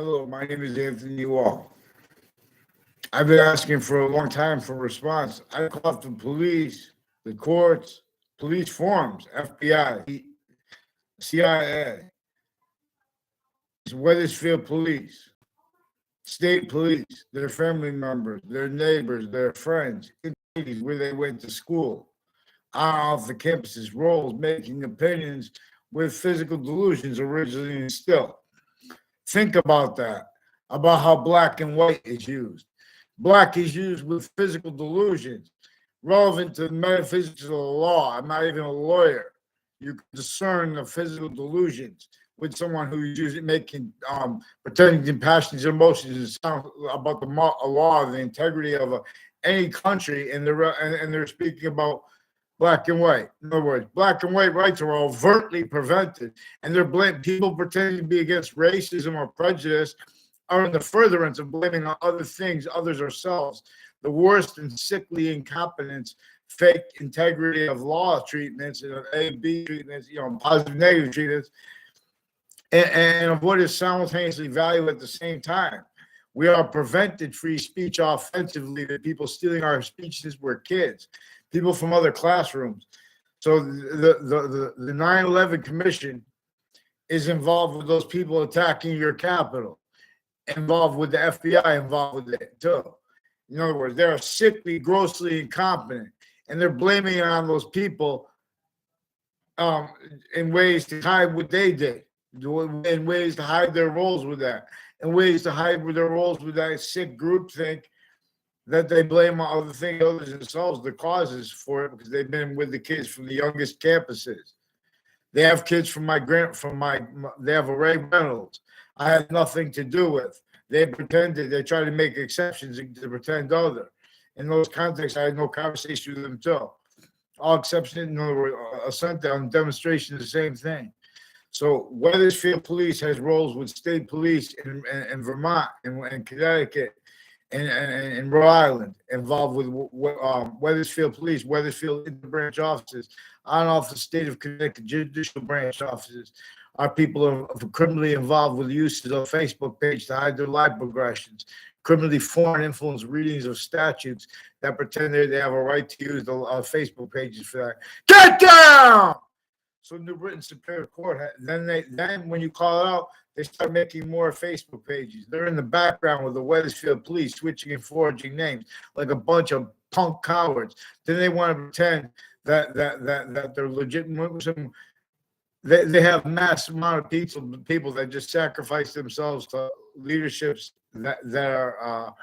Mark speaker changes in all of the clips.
Speaker 1: Hello, my name is Anthony Wall. I've been asking for a long time for a response. I called the police, the courts, police forums, FBI, CIA, Weathersfield police, state police, their family members, their neighbors, their friends, in cities where they went to school, on off the campuses, roles, making opinions with physical delusions originally instilled. Think about that, about how black and white is used. Black is used with physical delusions relevant to metaphysics of the law. I'm not even a lawyer. You can discern the physical delusions with someone who's using making pretending to passions and emotions and sound about the law, the integrity of any country, and they're speaking about black and white. In other words, black and white rights are overtly prevented, and they're people pretending to be against racism or prejudice are in the furtherance of blaming on other things, others ourselves. The worst and sickly incompetence, fake integrity of law treatments, A, B treatments, positive, negative treatments, and of what is simultaneously valued at the same time. We are prevented free speech offensively that people stealing our speech since we're kids, people from other classrooms. So the 9/11 Commission is involved with those people attacking your Capitol, involved with the FBI, involved with it too. In other words, they're sickly, grossly incompetent, and they're blaming it on those people in ways to hide what they did, in ways to hide their roles with that, in ways to hide their roles with that sick groupthink that they blame on other things, others themselves, the causes for it, because they've been with the kids from the youngest campuses. They have kids from they have Ray Reynolds. I had nothing to do with. They pretended, they tried to make exceptions to pretend other. In those contexts, I had no conversation with them too. All exceptions, in other words, assent on demonstration is the same thing. So Weathersfield Police has roles with state police in Vermont and Connecticut and Rhode Island, involved with Weathersfield Police, Weathersfield interbranch offices, on off the state of Connecticut judicial branch offices. Our people are criminally involved with the uses of Facebook page to hide their life progressions, criminally foreign influence readings of statutes that pretend they have a right to use the Facebook pages for that. Get down! So New Britain Superior Court, then when you call it out, they start making more Facebook pages. They're in the background with the Weathersfield Police switching and forging names like a bunch of punk cowards. Then they want to pretend that they're legitimate. They have mass amount of people that just sacrifice themselves to leaderships that are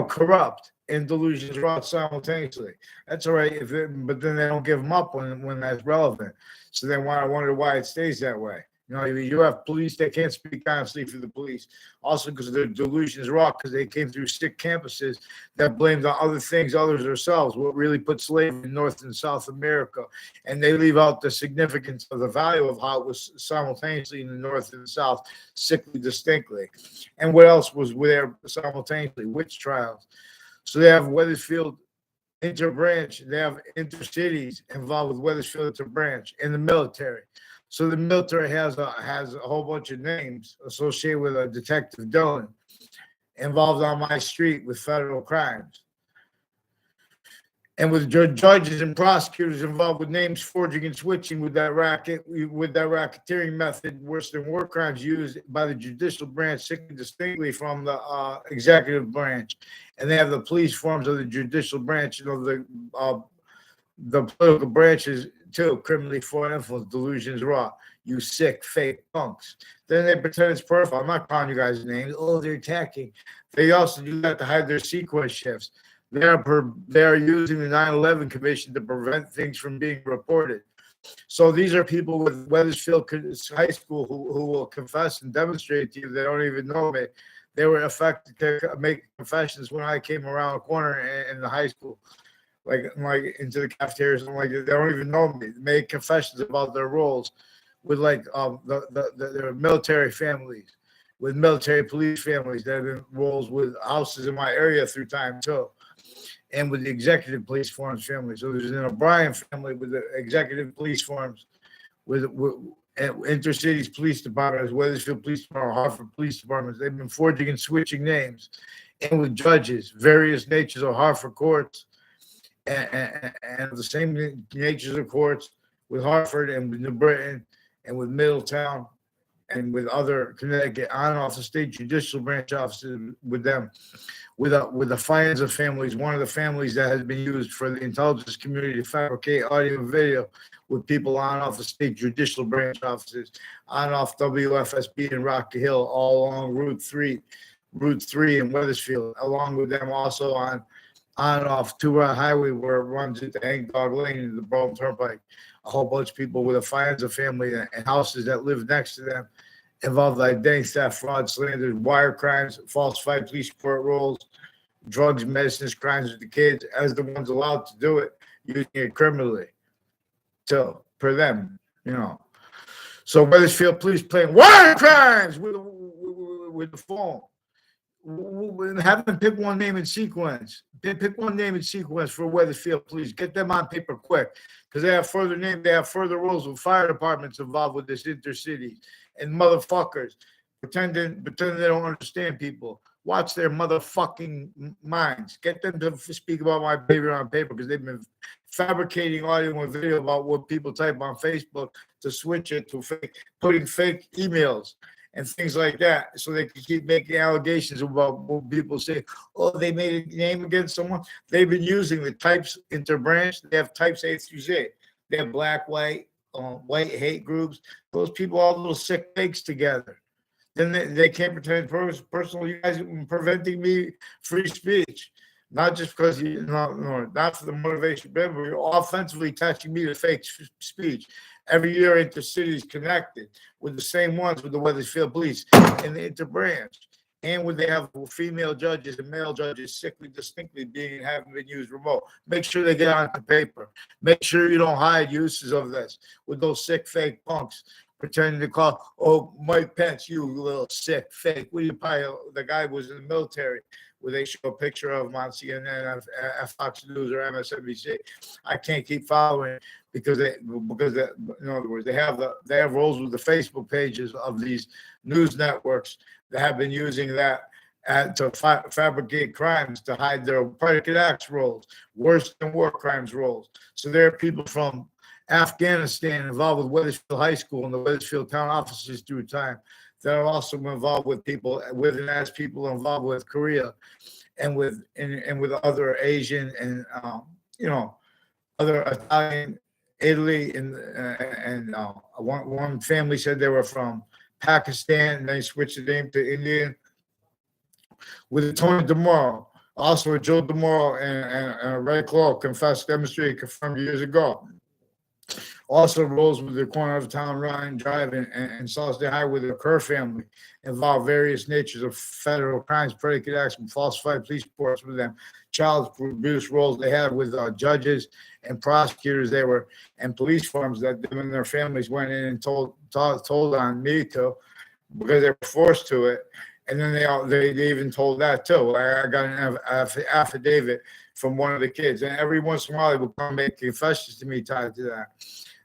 Speaker 1: corrupt and delusions wrought simultaneously. That's all right, but then they don't give them up when that's relevant. So then I wonder why it stays that way. You have police that can't speak honestly for the police, also because their delusions wrought because they came through sick campuses that blamed on other things, others themselves, what really put slavery in North and South America. And they leave out the significance of the value of how it was simultaneously in the North and the South, sickly distinctly. And what else was there simultaneously? Witch trials. So they have Weathersfield interbranch, they have intercities involved with Weathersfield interbranch in the military. So the military has a whole bunch of names associated with a Detective Dillon involved on my street with federal crimes. And with judges and prosecutors involved with names forging and switching with that racketeering method, worse than war crimes used by the judicial branch, distinctly from the executive branch. And they have the police forms of the judicial branch, the political branches too, criminally foreign influence, delusions raw. You sick, fake punks. Then they pretend it's perfect. I'm not calling you guys names. Oh, they're attacking. They also do that to hide their sequence shifts. They are using the 9/11 Commission to prevent things from being reported. So these are people with Weathersfield High School who will confess and demonstrate to you they don't even know me. They were affected to make confessions when I came around the corner in the high school. Like into the cafeterias, and they don't even know me. They make confessions about their roles with their military families, with military police families that have been roles with houses in my area through time too, and with the executive police forms family. So there's an O'Brien family with the executive police forms, with Intercities Police Department, Weathersfield Police Department, Hartford Police Departments. They've been forging and switching names, and with judges, various natures of Hartford courts, and the same natures of courts with Hartford and with New Britain and with Middletown and with other Connecticut on and off the state judicial branch offices with them, with the Fianza families, one of the families that has been used for the intelligence community to fabricate audio and video with people on and off the state judicial branch offices, on and off WFSB in Rocky Hill, all along Route 3 in Weathersfield, along with them also on and off Two-Route Highway where it runs into Hang Dog Lane and the Broughton Turnpike. A whole bunch of people with a Fianza family and houses that live next to them involved in identity theft, fraud, slander, wire crimes, falsified police report rolls, drugs, medicines, crimes with the kids, as the ones allowed to do it, using it criminally. So, per them, So Weathersfield Police playing wire crimes with the phone. Have them pick one name in sequence. Pick one name in sequence for Weathersfield Police. Get them on paper quick, because they have further names. They have further roles with fire departments involved with this intercity, and motherfuckers pretending they don't understand people. Watch their motherfucking minds. Get them to speak about my behavior on paper, because they've been fabricating audio and video about what people type on Facebook to switch it to putting fake emails and things like that, so they can keep making allegations about what people say. Oh, they made a name against someone. They've been using the types interbranch. They have types A through Z. They have black, white hate groups. Those people all little sick fakes together. Then they can't pretend personal. You guys are preventing me free speech, not just because not for the motivation, but you're offensively attaching me to fake speech. Every year, Intercity's connected with the same ones with the Weathersfield Police and the interbranch, and when they have female judges and male judges sickly distinctly having been used remote. Make sure they get onto paper. Make sure you don't hide uses of this with those sick fake punks pretending to call, Mike Pence, you little sick fake. The guy was in the military, where they show a picture of him on CNN, Fox News, or MSNBC. I can't keep following because in other words, they have roles with the Facebook pages of these news networks that have been using that to fabricate crimes to hide their predicate acts roles, worse than war crimes roles. So there are people from Afghanistan involved with Weathersfield High School and the Weathersfield town offices through time that are also involved with people involved with Korea and with other Asian and other Italian, Italy, and one family said they were from Pakistan and they switched the name to Indian. With Tony DeMoro, also Joe DeMoro and Ray Clark demonstrated, confirmed years ago. Also roles with the corner of town Ryan Drive and Salisbury High with the Kerr family involve various natures of federal crimes, predicate acts, and falsified police reports with them. Child abuse roles they had with judges and prosecutors and police firms that them and their families went in and told on me to, because they were forced to it. And then they even told that too. I got an affidavit from one of the kids, and every once in a while they would come make confessions to me tied to that.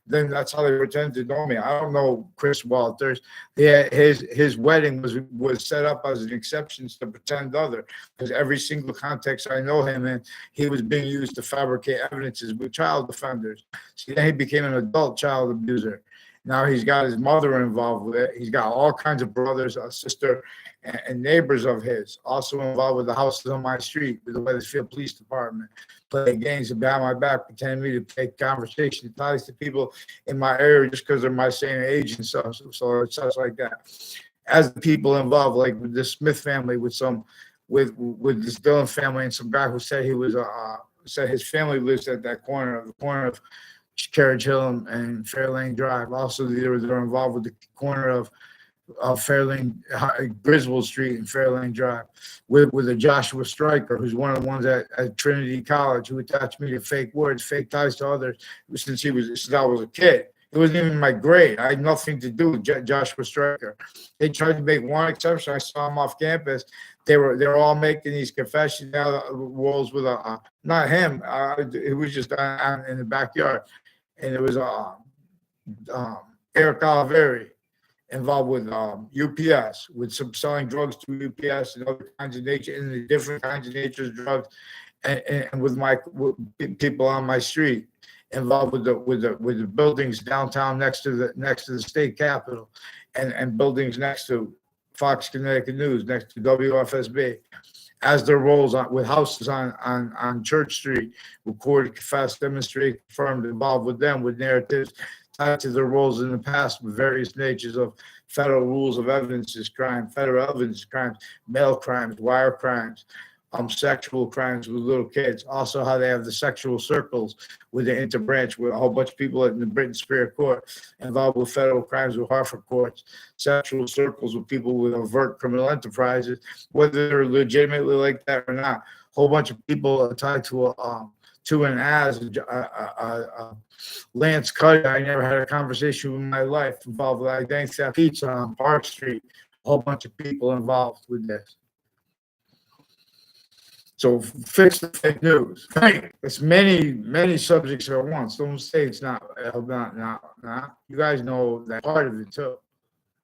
Speaker 1: Then that's how they pretend to know me. I don't know Chris Walters. His wedding was set up as an exception to pretend other, because every single context I know him in, he was being used to fabricate evidences with child offenders. See, then he became an adult child abuser. Now he's got his mother involved with it. He's got all kinds of brothers, a sister, and neighbors of his also involved with the houses on my street, with the Weathersfield Police Department, playing games behind my back, pretending me to take conversation ties to people in my area just because they're my same age and stuff. So it's such like that. As the people involved, like with the Smith family, with this Dillon family, and some guy who said he was said his family lives at the corner of Carriage Hill and Fairlane Drive. Also, they're involved with the corner of Fairlane, Griswold Street and Fairlane Drive, with a Joshua Stryker, who's one of the ones at Trinity College, who attached me to fake words, fake ties to others since I was a kid. It wasn't even my grade. I had nothing to do with Joshua Stryker. They tried to make one exception. I saw him off campus. They were all making these confessions walls with not him. It was just in the backyard. And it was Eric Oliveri, involved with UPS, with some selling drugs to UPS and other kinds of nature, and the different kinds of nature's drugs, and with people on my street, involved with the buildings downtown next to the state capitol, and buildings next to Fox Connecticut News, next to WFSB, as their roles with houses on Church Street, recorded, confessed, demonstrate, confirmed, involved with them with narratives tied to their roles in the past with various natures of federal rules of evidences crime, federal evidence crimes, mail crimes, wire crimes, sexual crimes with little kids. Also, how they have the sexual circles with the interbranch, with a whole bunch of people in the Britain Superior Court involved with federal crimes with Hartford courts, sexual circles with people with overt criminal enterprises, whether they're legitimately like that or not. A whole bunch of people are tied to and as Lance Cuddy. I never had a conversation in my life involved with identity theft pizza on Park Street. A whole bunch of people involved with this. So fix the fake news. Right. It's many subjects at once. Don't say it's not. You guys know that part of it too.